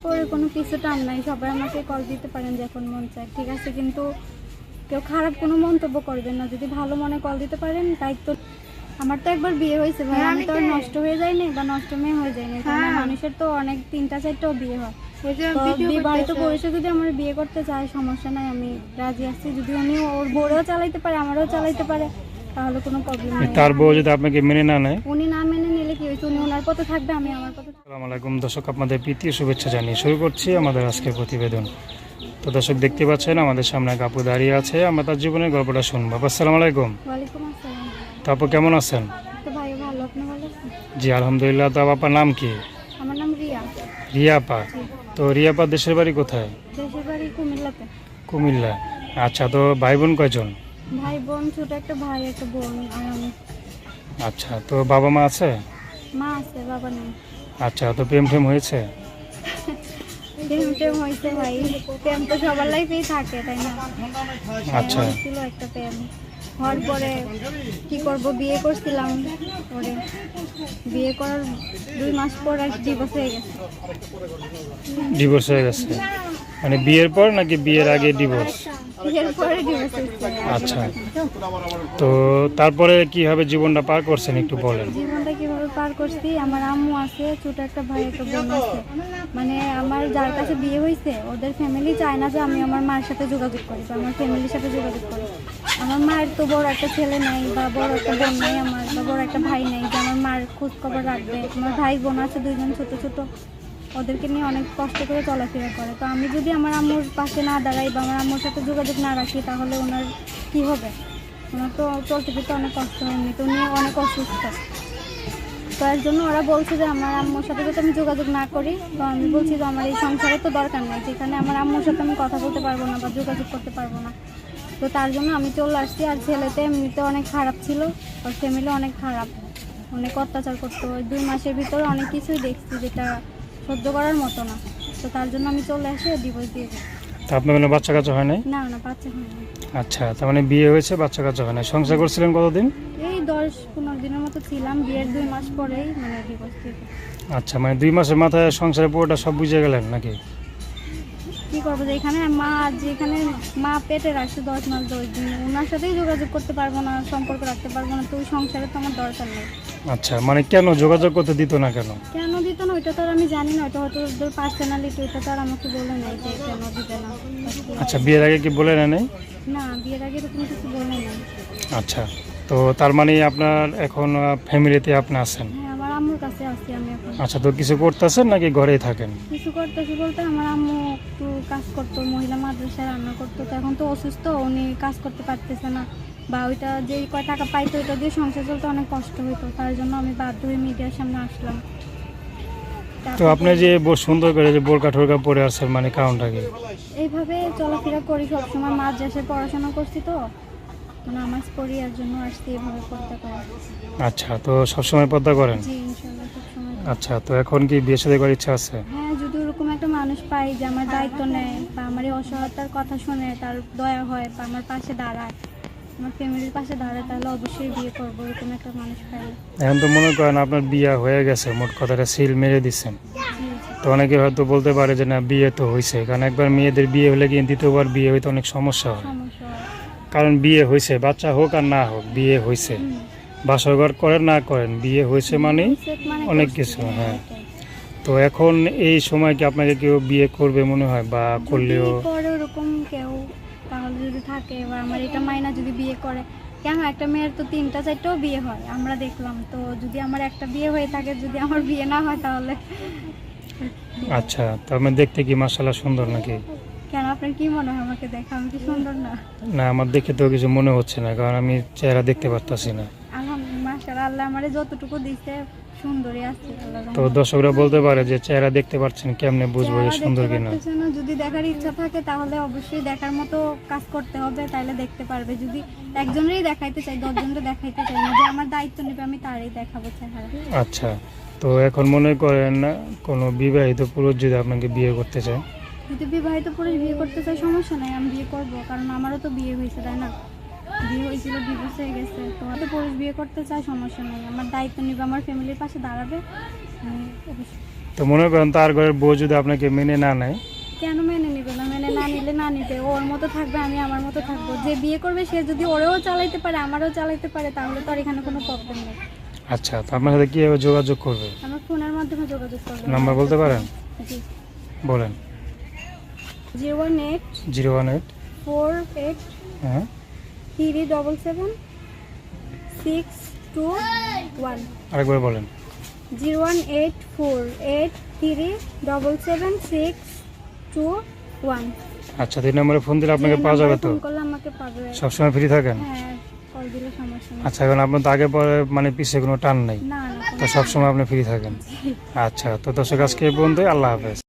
পরে কোনো কিছু টান নাই, সবাই আমাকে কল দিতে পারেন যখন মন চায়, ঠিক আছে, কিন্তু কেউ খারাপ কোনো মন্তব্য করবেন না। যদি ভালো মনে কল দিতে পারেন, দায়িত্ব। আমার তো একবার বিয়ে হয়েছে ভাই, আমি তো আর নষ্ট হয়ে যায়নি বা নষ্ট মেয়ে হয়ে যায়নি, কারণ মানুষের তো অনেক 3টা-4টাও বিয়ে হয়। তো বিবাহিত বয়সে যদি আমার বিয়ে করতে চায় সমস্যা নাই, আমি রাজি আছি। যদি উনি ওর বউরেও চালাইতে পারে, আমারও চালাইতে পারে, তাহলে কোনো প্রবলেম নেই। তার বউ যদি আপনাকে মেনে না নেয়, উনি না মেনে নিলে কি হয়েছে, উনি ওনার পথে থাকবে, আমি আমার পথে থাকবো। আসসালামু আলাইকুম দর্শক, আপনাদের প্রীতি ও শুভেচ্ছা জানিয়ে শুরু করছি আমাদের আজকের প্রতিবেদন। তো দর্শক দেখতে পাচ্ছেন আমাদের সামনে এক আপু দাঁড়িয়ে আছে, আমরা তার জীবনের গল্পটা শুনবো। আসসালামু আলাইকুম। ওয়ালাইকুম আসসালাম। তো আপু কেমন আছেন? তো ভাই ভালো, আপনি ভালো আছেন? জি আলহামদুলিল্লাহ। তো আপনার নাম কি? আমার নাম রিয়া। রিয়া আপা। তো রিয়া আপা দেশের বাড়ি কোথায়? দেশের বাড়ি কুমিল্লাতে। কুমিল্লা। আচ্ছা, তো ভাই বোন কয়জন? ভাই বোন, ছোট একটা ভাই একটা বোন আর আমি। আচ্ছা, তো বাবা মা আছে? মা আছে, বাবা নেই। আচ্ছা, তো প্রেম টেম হয়েছে? প্রেম হয়েছে ভাই, প্রেম তো সবার লাইফেই থাকে, তাই না? আচ্ছা। ছিল একটা প্রেম, হওয়ার পরে কি করব, বিয়ে করছিলাম, পরে বিয়ে করার 2 মাস পর আর ডিভোর্স হয়ে গেছে। ডিভোর্স হয়ে গেছে মানে বিয়ের পর নাকি বিয়ের আগে ডিভোর্স? বিয়ের পরে ডিভোর্স হয়েছে। আচ্ছা, তো তারপরে কিভাবে জীবনটা পার করছেন একটু বলেন। জীবনটা কিভাবে পার করছি, আমার আম্মু আছে, ছোট একটা ভাই একটা বোন আছে। মানে আমার যার কাছে বিয়ে হয়েছে ওদের ফ্যামিলি চায় না যে আমি আমার মার সাথে যোগাযোগ করি বা আমার ফ্যামিলির সাথে যোগাযোগ করি। আমার মায়ের তো বড় একটা ছেলে নাই বা বড় একটা বোন নাই, আমার বা বড় একটা ভাই নাই যে আমার মার খোঁজ খবর রাখবে। আমার ভাই বোন আছে 2জন ছোট ছোট, ওদেরকে নিয়ে অনেক কষ্ট করে চলাফেরা করে। তো আমি যদি আমার আম্মুর পাশে না দাঁড়াই বা আমার আম্মুর সাথে যোগাযোগ না রাখি, তাহলে ওনার কী হবে? ওনার তো চলতে ফিরতে অনেক কষ্ট হয়নি, তো উনি অনেক অসুস্থ। তো এর জন্য ওরা বলছে যে আমার আম্মুর সাথে যদি আমি যোগাযোগ না করি, তো আমি বলছি যে আমার এই সংসারে তো দরকার নেই, যেখানে আমার আম্মুর সাথে আমি কথা বলতে পারবো না বা যোগাযোগ করতে পারবো না। তো তার জন্য আমি চলে আসছি। আর ছেলেতে এমনিতে অনেক খারাপ ছিল, ওর ফ্যামিলি অনেক খারাপ, অনেক অত্যাচার করতো। ওই 2 মাসের ভিতরে অনেক কিছুই দেখছি যেটা সহ্য করার মতো না। তো তার জন্য আমি চলে আসি, ডিভোর্স দিয়ে দিই। তা আপনার কোনো বাচ্চা কাচ্চা হয় নাই? না না, বাচ্চা হয়নি। আচ্ছা, তার মানে বিয়ে হয়েছে, বাচ্চা কাচ্চা হয় নাই। সংসার করছিলেন কতদিন? এই 10-15 দিনের মতো ছিলাম, বিয়ের 2 মাস পরেই মানে ডিভোর্স দিয়ে দিই। আচ্ছা, মানে 2 মাসের মাথায় সংসারে পুরোটা সব বুঝে গেলেন নাকি? কি করবো, যে এখানে মা পেটে রাখছে 10 মাস 10 দিন, ওনার সাথেই যোগাযোগ করতে পারবো না, সম্পর্ক রাখতে পারবো না, তো ওই সংসারে তো আমার দরকার নেই। আচ্ছা, মানে কেন যোগাযোগ করতে দিত না কেন? কেন দিত না ওইটা তো আর আমি জানি না, ওইটা হয়তো ওদের পার্সোনালিটি, ওইটা তো আর আমাকে বলে নাই যে কেন দিবে না। আচ্ছা, বিয়ের আগে কি বলে নেই? না, বিয়ের আগে এরকম কিছু বলে নাই। আচ্ছা, তো তার মানে আপনার এখন ফ্যামিলিতে আপনি আছেন? হ্যাঁ, আমার আম্মুর কাছে আছি আমি এখন। আচ্ছা, তো কিছু করতেছেন নাকি ঘরেই থাকেন? কিছু করতেছি বলতে, আমার আম্মু একটু কাজ করতো, মহিলা মাদ্রাসায় রান্না করতো, তো এখন তো অসুস্থ, উনি কাজ করতে পারতেছে না, বা ওইটা যে কয় টাকা পাইতো ওইটা দিয়ে সংসার চলতে অনেক কষ্ট হতো। তার জন্য আমি বাধ্য হয়ে মিডিয়ার সামনে আসলাম। তো আপনি যে সুন্দর করে যে বোরকা টোরকা পরে আসছেন, মানে কারণটা কি? এইভাবে চলাফেরা করি সবসময়, মাদ্রাসায় পড়াশোনা করছি, তো নামাজ পড়ি, এর জন্য আসছি এভাবে পড়তে পারি। আচ্ছা, তো সবসময় পর্দা করেন? জি ইনশাল্লাহ সবসময়। আচ্ছা, তো এখন কি বিয়ে শাদী করার ইচ্ছা আছে? হ্যাঁ, যদি ওরকম একটা মানুষ পাই যে আমার দায়িত্ব নেয় বা আমার এই অসহায়তার কথা শুনে তার দয়া হয় বা আমার পাশে দাঁড়ায়, আমার ফ্যামিলির পাশে দাঁড়ায়, তাহলে অবশ্যই বিয়ে করবো, এরকম একটা মানুষ পাই। এখন তো মনে করেন আপনার বিয়ে হয়ে গেছে, মোট কথাটা সিল মেরে দিচ্ছেন। তো অনেকে হয়তো বলতে পারে যে না, বিয়ে তো হয়েছে, কারণ একবার মেয়েদের বিয়ে হলে কিন্তু দ্বিতীয়বার বিয়ে হইতে অনেক সমস্যা হয়। সমস্যা হয়। কারণ বিয়ে হয়েছে, বাচ্চা হোক আর না হোক, বিয়ে হয়েছে, বাসরঘর করেন না করেন, বিয়ে হয়েছে মানে অনেক কিছু। হ্যাঁ, তো এখন এই সময় কি আপনাকে কেউ বিয়ে করবে মনে হয়, বা করলেও? যদি করে ওরকম কেউ, তাহলে যদি থাকে, বা আমার এটা মাইনা যদি বিয়ে করে, কেন একটা মেয়ের তো 3টা-4টাও বিয়ে হয় আমরা দেখলাম, তো যদি আমার একটা বিয়ে হয়ে থাকে, যদি আমার বিয়ে না হয়, তাহলে আচ্ছা, তার মানে দেখতে কি মাশাআল্লাহ সুন্দর নাকি? কেন, আপনার কি মনে হয় আমাকে দেখা আমি কি সুন্দর না? না, আমার দেখে তো কিছু মনে হচ্ছে না, কারণ আমি চেহারা দেখতে পারতাছি না। মাশাআল্লাহ, আল্লাহ আমারে যতটুকু দিছে সুন্দরই আছে। তো দর্শকরা বলতে পারে যে চেহারা দেখতে পাচ্ছেন, কেমনে বুঝবো যে সুন্দর কিনা? যদি দেখার ইচ্ছা থাকে তাহলে অবশ্যই দেখার মতো কাজ করতে হবে, তাহলে দেখতে পারবে। যদি একজনেরই দেখাইতে চাই, 10 জনকে দেখাইতে চাই না, যে আমার দায়িত্ব নেবে আমি তারই দেখাবো চেহারা। আচ্ছা, তো এখন মনে করেন কোনো বিবাহিত পুরুষ যদি আপনাকে বিয়ে করতে চায়? যদি বিবাহিত পুরুষ বিয়ে করতে চাই সমস্যা নাই, আমি বিয়ে করবো, কারণ আমারও তো বিয়ে হয়েছে, তাই না? বিয়ে হয়েছিল, ডিভোর্স হয়ে গেছে, তো হয়তো পুরুষ বিয়ে করতে চাই সমস্যা নেই, আমার দায়িত্ব নিবে, আমার ফ্যামিলির পাশে দাঁড়াবে। তো তো মনে করেন তার ঘরের বউ যদি আপনাকে মেনে না নেয়, কেন মেনে নিবে না? মেনে না নিলে না নিবে, ওর মতো থাকবে, আমি আমার মতো থাকবো। যে বিয়ে করবে সে যদি ওরেও চালাইতে পারে আমারও চালাইতে পারে, তাহলে তো আর এখানে কোনো প্রবলেম নেই। আচ্ছা, তো আপনার সাথে কীভাবে যোগাযোগ করবে? আমার ফোনের মাধ্যমে যোগাযোগ করবে। নাম্বার বলতে পারেন? জি, বলেন। 018 018 48 হ্যাঁ 377 621। আরেকবার বলেন। 01848377621। আচ্ছা, 3 নম্বরে ফোন দিলে আপনাকে পাওয়া যাবে তো? ফোন করলে আমাকে পাবে। সবসময় ফ্রি থাকেন? হ্যাঁ, কল দিলে সমস্যা নেই। আচ্ছা, এখন আপনার তো আগে পরে মানে পিছিয়ে কোনো টান নেই, না না, তো সবসময় আপনি ফ্রি থাকেন। আচ্ছা, তো দর্শক আজকে এই পর্যন্তই। আল্লাহ হাফেজ।